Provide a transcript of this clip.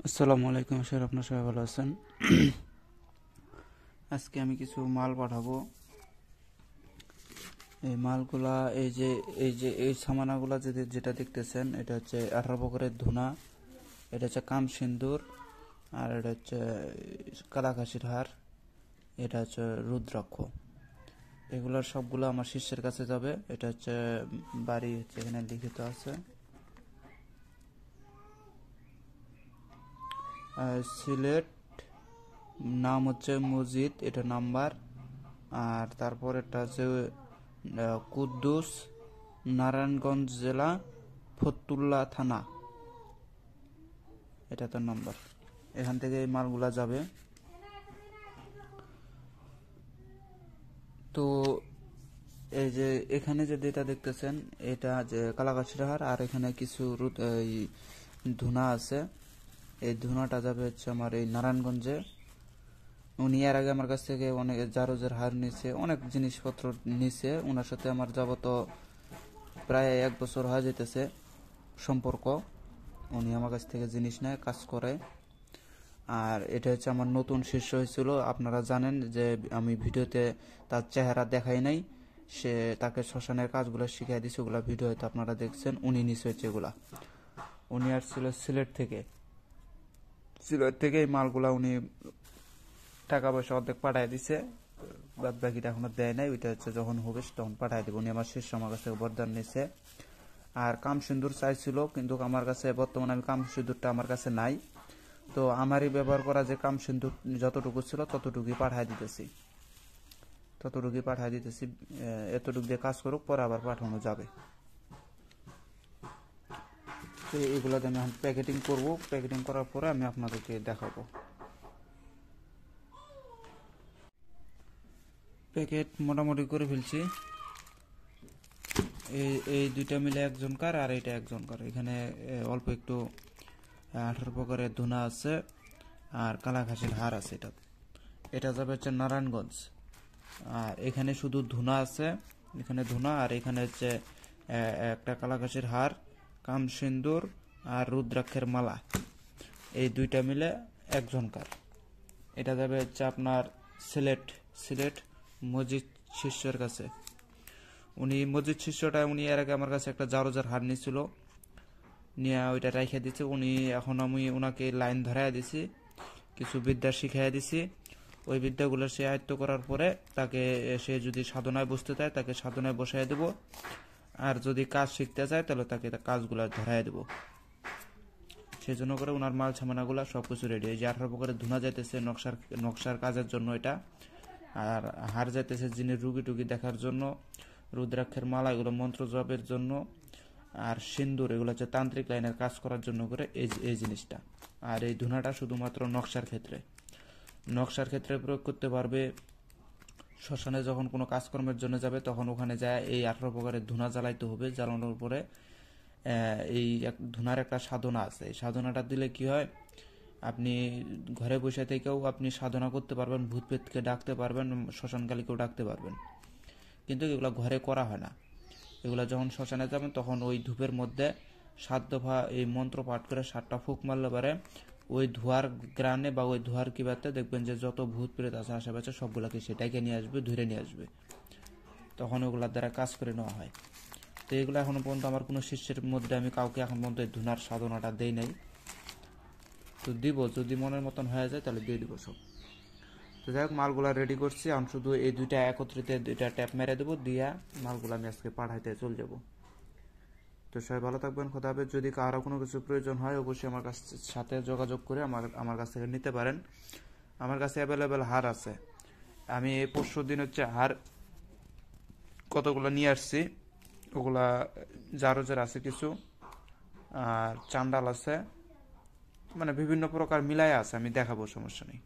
আসসালামু আলাইকুম স্যার, আপনার সবাই ভালো আছেন? আজকে আমি কিছু মাল পাঠাবো। এই মালগুলা এই সামানাগুলা যেটা দেখতেছেন, এটা হচ্ছে 18 প্রকারের ধুনা, এটা হচ্ছে কাম সিন্দুর, আর এটা হচ্ছে কালাকাশির হার, এটা হচ্ছে রুদ্রাক্ষ। এগুলোর সবগুলো আমার শিষ্যের কাছে যাবে। এটা হচ্ছে বাড়ি, হচ্ছে এখানে লিখিত আছে সিলেট, নাম হচ্ছে মসজিদ, এটা নাম্বার। আর তারপর এটা হচ্ছে কুদ্দুস, নারায়ণগঞ্জ জেলা, ফতুল্লা থানা, এটা তার নাম্বার। এখান থেকে এই মালগুলা যাবে। তো এই যে এখানে যে যেটা দেখতেছেন, এটা যে কালাকাশির হার, আর এখানে কিছু এই ধুনা আছে। এই ধুনাটা যাবে হচ্ছে আমার এই নারায়ণগঞ্জে। উনি এর আগে আমার কাছ থেকে অনেক জারোজের হার নিছে, অনেক জিনিসপত্র নিছে। ওনার সাথে আমার যাবত প্রায় 1 বছর হয়ে যেতেছে সম্পর্ক। উনি আমার কাছ থেকে জিনিস নেয়, কাজ করে। আর এটা হচ্ছে আমার নতুন শিষ্য হয়েছিল। আপনারা জানেন যে আমি ভিডিওতে তার চেহারা দেখাই নাই, সে তাকে শ্মশানের কাজগুলো শিখিয়ে দিছে, ওগুলা ভিডিও হয়তো আপনারা দেখছেন। উনি নিছে হচ্ছে এগুলা। উনি আসছিল সিলেট থেকে এই মালগুলা উনি টাকা পয়সা অর্ধেক পাঠাই দিছে, বাদ বাকিটা এখনো দেয় নাই। ওইটা হচ্ছে যখন হবে তখন পাঠাই দেবো। উনি আমার শিষ্য, আমার কাছ থেকে বরদান নিছে। আর কাম সিন্দুর চাইছিল, কিন্তু আমার কাছে বর্তমানে আমি কাম সিন্দুরটা আমার কাছে নাই। তো আমারই ব্যবহার করা যে কাম সিন্দুর যতটুকু ছিল ততটুকুই পাঠাই দিতেছি। এতটুকু দিয়ে কাজ করুক, পরে আবার পাঠানো যাবে। তো এগুলোতে আমি এখন প্যাকেটিং করব। প্যাকেটিং করার পরে আমি আপনাদেরকে দেখাবো। প্যাকেট মোটামুটি করে ফেলছি। এই দুইটা মিলে একজনকার, আর এটা একজনকার। এখানে অল্প একটু 18 প্রকারের ধুনা আছে, আর কালাঘাসের হার আছে। এটা যাবে হচ্ছে নারায়ণগঞ্জ। আর এখানে শুধু ধুনা আছে, এখানে ধুনা, আর এখানে হচ্ছে একটা কালাঘাসের হার, কাম সিন্দুর, আর রুদ্রাক্ষের মালা। এই দুইটা মিলে একজনকার। এটা যাবে হচ্ছে আপনার সিলেট মসজিদ শিষ্যের কাছে। উনি মসজিদ শিষ্যটা, উনি এর আগে আমার কাছে একটা জারোজার হার নিয়েছিল, নিয়ে ওইটা রেখে দিচ্ছে উনি। এখন আমি ওনাকে লাইন ধরাই দিছি, কিছু বিদ্যা শিখাই দিছি। ওই বিদ্যাগুলো সে আয়ত্ত করার পরে তাকে, সে যদি সাধনায় বসতে চায় তাকে সাধনায় বসাই দেব, আর যদি কাজ শিখতে চায় তাহলে তাকে কাজগুলো ধরাই দেব। সেই জন্য করে ওনার মাল সামানাগুলো সব কিছু রেডি। এই যে 18 প্রকারের ধুনা যাইতেছে নকশার কাজের জন্য এটা, আর হার যাইতেছে যিনি রুগী টুগি দেখার জন্য, রুদ্রাক্ষের মালা এগুলো মন্ত্র জপের জন্য, আর সিন্দুর এগুলো হচ্ছে তান্ত্রিক লাইনের কাজ করার জন্য করে এই জিনিসটা। আর এই ধুনাটা শুধুমাত্র নকশার ক্ষেত্রে প্রয়োগ করতে পারবে। শ্মশানে যখন কোনো কাজকর্মের জন্য যাবে তখন ওখানে যায় এই 18 প্রকারের ধুনা জ্বালাইতে হবে। জ্বালানোর পরে এই ধুনার একটা সাধনা আছে। এই সাধনাটা দিলে কি হয়, আপনি ঘরে বসে থেকেও আপনি সাধনা করতে পারবেন, ভূত প্রেতকে ডাকতে পারবেন, শ্মশানকালীকেও ডাকতে পারবেন। কিন্তু এগুলো ঘরে করা হয় না। এগুলো যখন শ্মশানে যাবেন তখন ওই ধূপের মধ্যে 7 দফা এই মন্ত্র পাঠ করে 7টা ফুঁক মারলে পারে ওই ধোয়ার গ্রানে বা ওই ধোয়ার কিবাতে দেখবেন যে যত ভূত প্রেত আছে আশেপাশে সবগুলোকে সেটাকে নিয়ে আসবে, ধরে নিয়ে আসবে। তখন ওগুলোর দ্বারা কাজ করে নেওয়া হয়। তো এগুলো এখনো পর্যন্ত আমার কোনো শিষ্যের মধ্যে আমি কাউকে এখন পর্যন্ত এই ধুনার সাধনাটা দেই নাই। তো দিব, যদি মনের মতন হয়ে যায় তাহলে দিয়ে দিব সব। তো যাই হোক, মালগুলা রেডি করছি। আমি শুধু এই দুইটা একত্রিত দুইটা ট্যাপ মেরে দেবো, দিয়া মালগুলো আমি আজকে পাঠাইতে চলে যাব। তো সবাই ভালো থাকবেন, খোদা হাফেজ। যদি কারো কোনো কিছু প্রয়োজন হয় অবশ্যই আমার সাথে যোগাযোগ করে আমার কাছ থেকে নিতে পারেন। আমার কাছে অ্যাভেলেবেল হার আছে। আমি এই পরশু দিন হচ্ছে হার কতগুলো নিয়ে আসছি। ওগুলা জারোজের আছে কিছু, আর চান্ডাল আছে, মানে বিভিন্ন প্রকার মিলাই আছে। আমি দেখাবো, সমস্যা নেই।